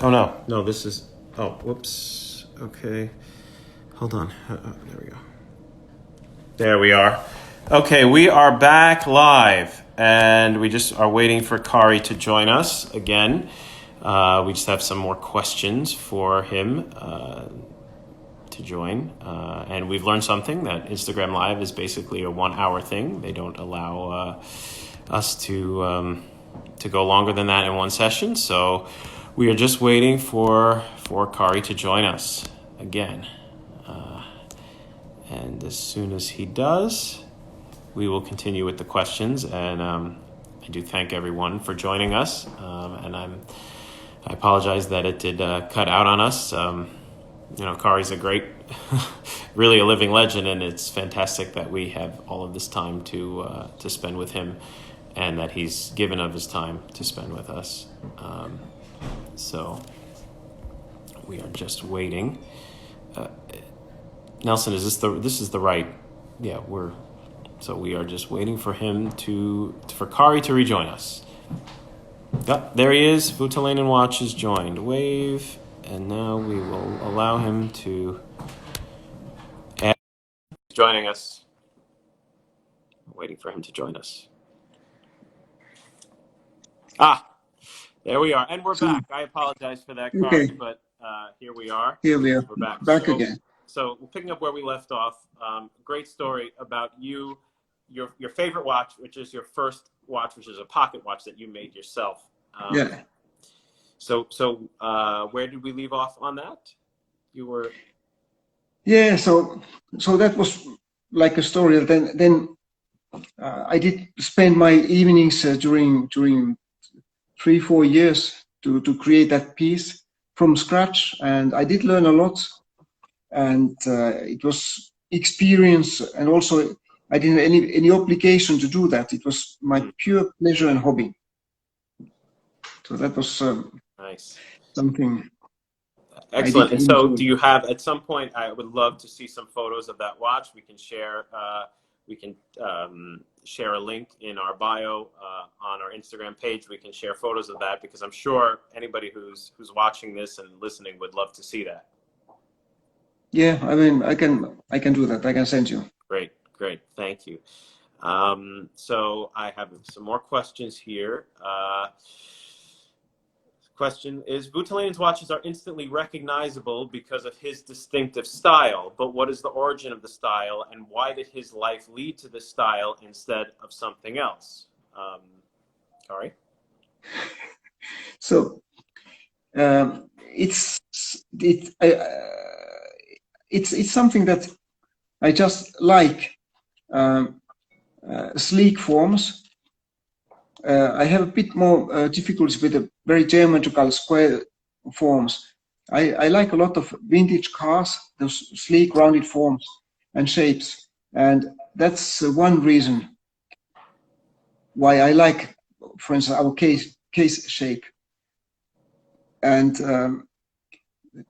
Oh no, this is. Oh, whoops. Okay, hold on. There we go. There we are. Okay, we are back live, and we just are waiting for Kari to join us again. We just have some more questions for him to join, and we've learned something that Instagram Live is basically a 1 hour thing. They don't allow us to go longer than that in one session. So we are just waiting for Kari to join us again. And as soon as he does, we will continue with the questions. And I do thank everyone for joining us. And I apologize that it did cut out on us. Kari's a great, really a living legend, and it's fantastic that we have all of this time to spend with him, and that he's given of his time to spend with us. So we are just waiting. Nelson, this is the right? Yeah, we are just waiting for him for Kari to rejoin us. Yep, there he is. Voutilainen Watches joined. Wave, and now we will allow him to add. Joining us. Waiting for him to join us. There we are, and we're back. I apologize for that, Kari, but here we are. Here we are. We're back. Again. So picking up where we left off, great story about your favorite watch, which is your first watch, which is a pocket watch that you made yourself. Yeah. So where did we leave off on that? You were. Yeah. So that was like a story. Then I did spend my evenings during 3-4 years to create that piece from scratch, and I did learn a lot. And it was experience, and also I didn't have any obligation to do that. It was my pure pleasure and hobby. So that was nice. Something. Excellent. And so, do you have at some point? I would love to see some photos of that watch. We can share. Share a link in our bio on our Instagram page. We can share photos of that, because I'm sure anybody who's watching this and listening would love to see that. Yeah, I mean, I can do that. I can send you. Great, thank you. So I have some more questions here. Question is, Voutilainen's watches are instantly recognizable because of his distinctive style, but what is the origin of the style, and why did his life lead to this style instead of something else? Kari? So it's something that I just like, sleek forms. I have a bit more difficulties with the very geometrical square forms. I like a lot of vintage cars, those sleek rounded forms and shapes, and that's one reason why I like, for instance, our case shape. And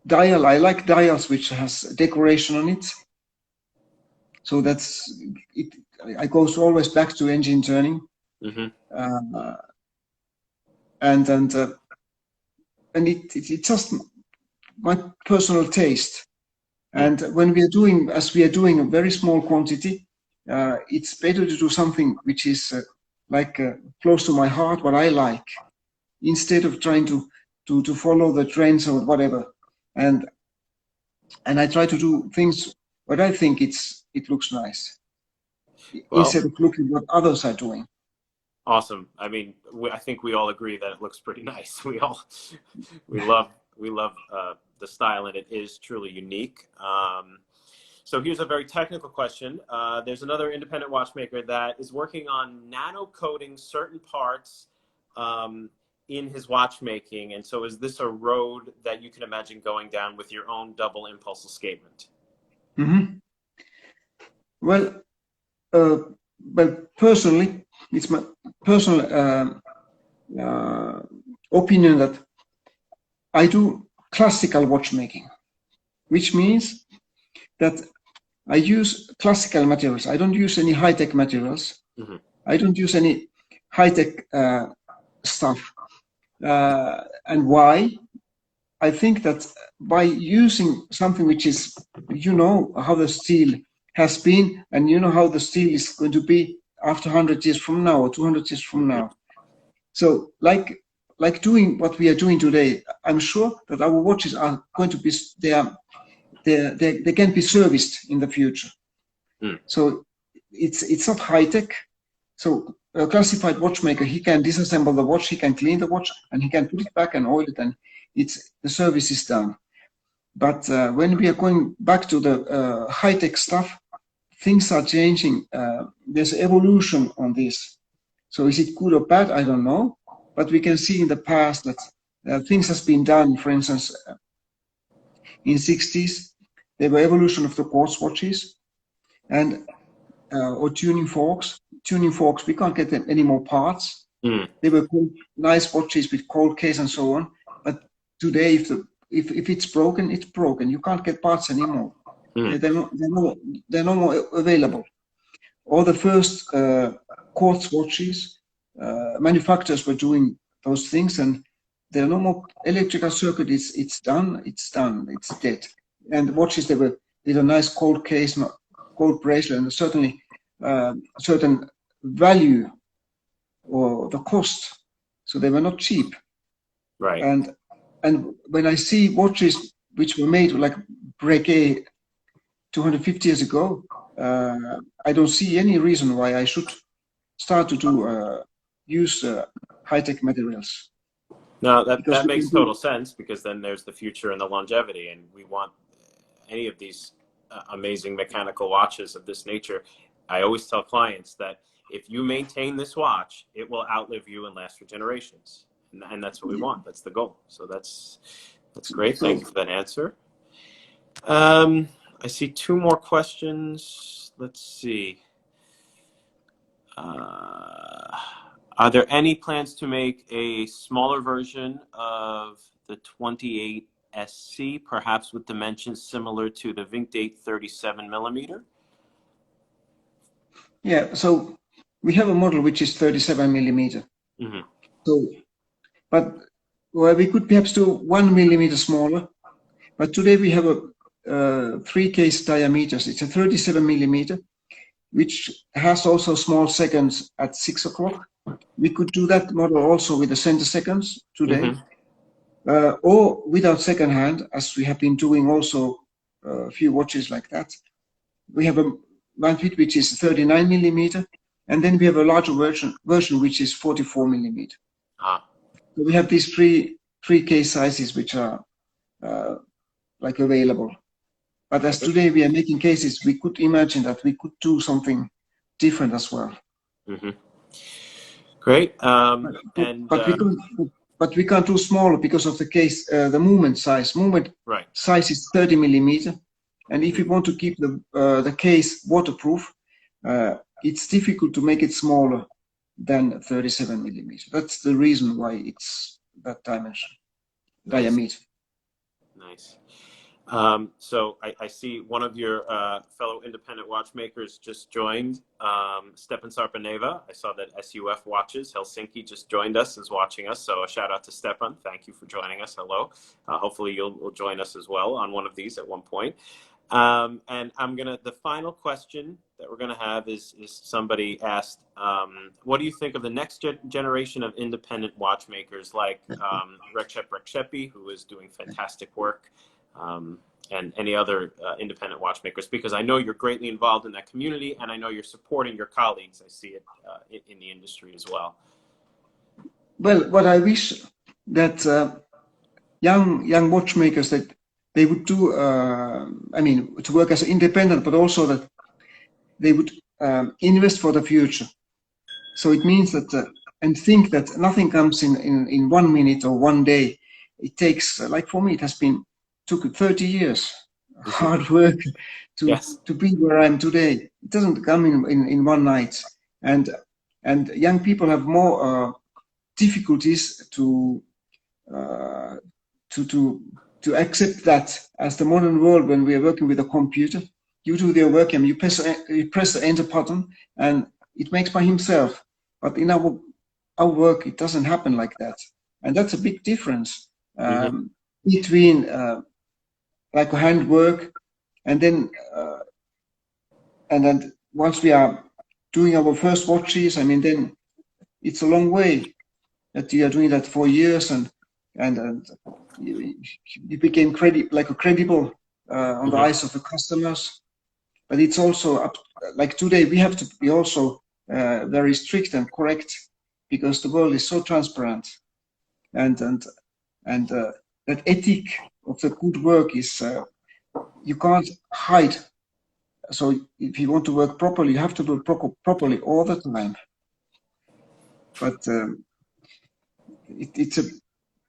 dial, I like dials which has decoration on it. So that's it. I goes always back to engine turning. Mm-hmm. And it's just my personal taste. And when we are doing, as we are doing a very small quantity, it's better to do something which is close to my heart, what I like, instead of trying to follow the trends or whatever. And I try to do things what I think it looks nice, instead of looking what others are doing. Awesome. I mean, I think we all agree that it looks pretty nice. We love the style, and it is truly unique. So here's a very technical question. There's another independent watchmaker that is working on nano coating certain parts in his watchmaking. And so is this a road that you can imagine going down with your own double impulse escapement? Mm-hmm. Well, but personally, it's my personal opinion that I do classical watchmaking, which means that I use classical materials. I don't use any high-tech materials. Mm-hmm. I don't use any high-tech stuff. And why? I think that by using something which is, you know, how the steel has been, and you know how the steel is going to be after 100 years from now or 200 years from now. So like doing what we are doing today, I'm sure that our watches are going to be, they can be serviced in the future. So it's not high tech. So a classified watchmaker, he can disassemble the watch, he can clean the watch, and he can put it back and oil it, and the service is done. But when we are going back to the high tech stuff, things are changing. There's evolution on this. So is it good or bad? I don't know. But we can see in the past that things has been done. For instance, in 60s, there were evolution of the quartz watches, and or tuning forks. Tuning forks, we can't get them any more parts. They were nice watches with cold case and so on. But today, if it's broken, it's broken. You can't get parts anymore. They're no more available. All the first quartz watches, manufacturers were doing those things, and there are no more electrical circuit. It's done. It's dead. And watches, they were with a nice cold case, gold bracelet, and certainly certain value or the cost. So they were not cheap. Right. And when I see watches which were made like Breguet 250 years ago, I don't see any reason why I should start to use high-tech materials. No, that makes total sense, because then there's the future and the longevity, and we want any of these amazing mechanical watches of this nature. I always tell clients that if you maintain this watch, it will outlive you and last for generations, and that's what we want. That's the goal. So that's great. Thank you for that answer. I see two more questions. Let's see. Are there any plans to make a smaller version of the 28 SC, perhaps with dimensions similar to the Vinctate 37 millimeter? Yeah, so we have a model which is 37 millimeter. So, but we could perhaps do 1 millimeter smaller. But today we have a 3 case diameters. It's a 37 millimeter, which has also small seconds at 6 o'clock. We could do that model also with the center seconds today, or without second hand, as we have been doing also a few watches like that. We have a Manfredi which is 39 millimeter, and then we have a larger version which is 44 millimeter. So we have these three case sizes which are like available. But as today we are making cases, we could imagine that we could do something different as well. Great. But we can't do smaller because of the case, the movement size. Size is 30 millimeter, and if you want to keep the case waterproof, it's difficult to make it smaller than 37 millimeter. That's the reason why it's that dimension, diameter. Nice. So I see one of your fellow independent watchmakers just joined, Stepan Sarpaneva. I saw that SUF Watches Helsinki just joined us, is watching us. So a shout out to Stepan. Thank you for joining us. Hello. Hopefully you'll join us as well on one of these at one point. And the final question that we're gonna have is somebody asked, what do you think of the next generation of independent watchmakers like Recep Recepi, who is doing fantastic work, and any other independent watchmakers? Because I know you're greatly involved in that community, and I know you're supporting your colleagues. I see it in the industry as well. Well, what I wish that young watchmakers, that they would do, to work as an independent, but also that they would invest for the future. So it means that, and think that nothing comes in 1 minute or 1 day. It takes, like for me, it has took 30 years hard work to be where I am today. It doesn't come in one night. And young people have more difficulties to accept that as the modern world, when we are working with a computer, you do their work and you press the enter button and it makes by himself. But in our work, it doesn't happen like that. And that's a big difference. between like a handwork, and then once we are doing our first watches, I mean, then it's a long way that you are doing that for years, and you became credible on the eyes of the customers. But it's also up, like today we have to be also very strict and correct, because the world is so transparent, and that ethic of the good work is you can't hide. So if you want to work properly, you have to do it properly all the time. But it's a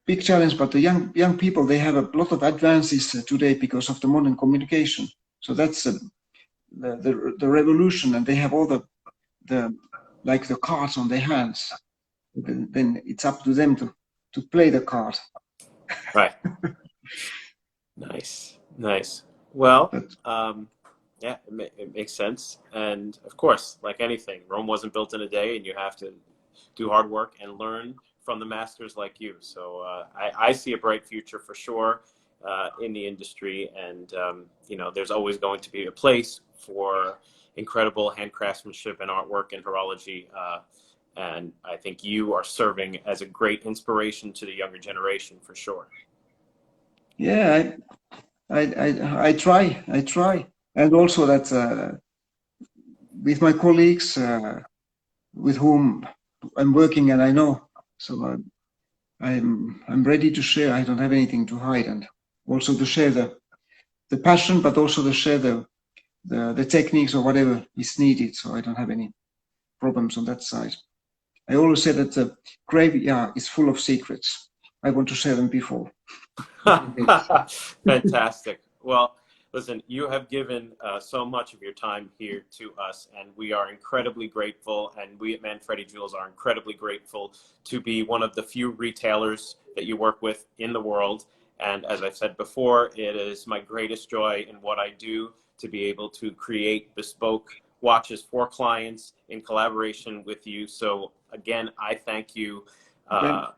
big challenge. But the young people, they have a lot of advances today because of the modern communication. So that's the revolution, and they have all the cards on their hands. Then it's up to them to play the card. Right. Nice. Well, yeah, it makes sense. And of course, like anything, Rome wasn't built in a day, and you have to do hard work and learn from the masters like you. So I see a bright future for sure in the industry, and you know, there's always going to be a place for incredible hand craftsmanship and artwork and horology. And I think you are serving as a great inspiration to the younger generation for sure. Yeah, I try, and also that with my colleagues with whom I'm working, and I know, so I'm ready to share. I don't have anything to hide, and also to share the passion, but also to share the techniques or whatever is needed. So I don't have any problems on that side. I always say that the graveyard is full of secrets. I want to share them before. Fantastic. Well, listen, you have given so much of your time here to us, and we are incredibly grateful. And we at Manfredi Jewels are incredibly grateful to be one of the few retailers that you work with in the world. And as I said before, it is my greatest joy in what I do to be able to create bespoke watches for clients in collaboration with you. So again, I thank you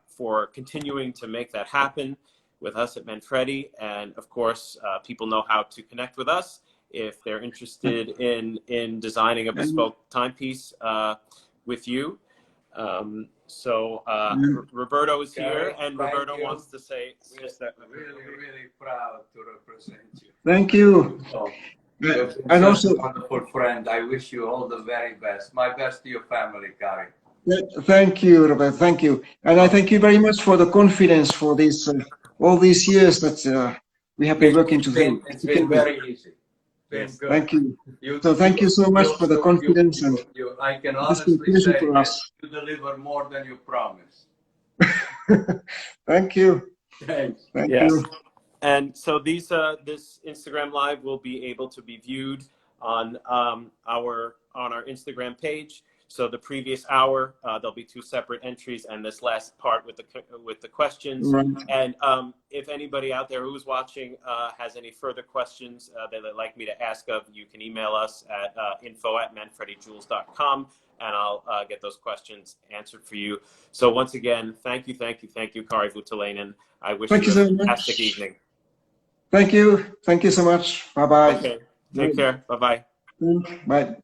for continuing to make that happen with us at Manfredi. And of course, people know how to connect with us if they're interested in designing a bespoke timepiece with you. Roberto is here, and Roberto wants to say just that. Really proud to represent you. Thank you. And also, a wonderful friend. I wish you all the very best. My best to your family, Kari. Thank you, Robert. Thank you, and I thank you very much for the confidence for this all these years that we have been working together. It's been very easy. Yes. Thank you. So thank you so much for the confidence, and I can honestly say for us. You deliver more than you promised. Thank you. Thanks. Thank Yes. you. And so these this Instagram live will be able to be viewed on our Instagram page. So the previous hour, there'll be 2 separate entries, and this last part with the questions. Right. And if anybody out there who's watching has any further questions that they'd like me to ask of, you can email us at info@manfredijewels.com, and I'll get those questions answered for you. So once again, thank you, Kari Voutilainen. I wish you a fantastic evening. Thank you. Thank you so much. Bye-bye. Okay. Take care. Bye-bye. Bye.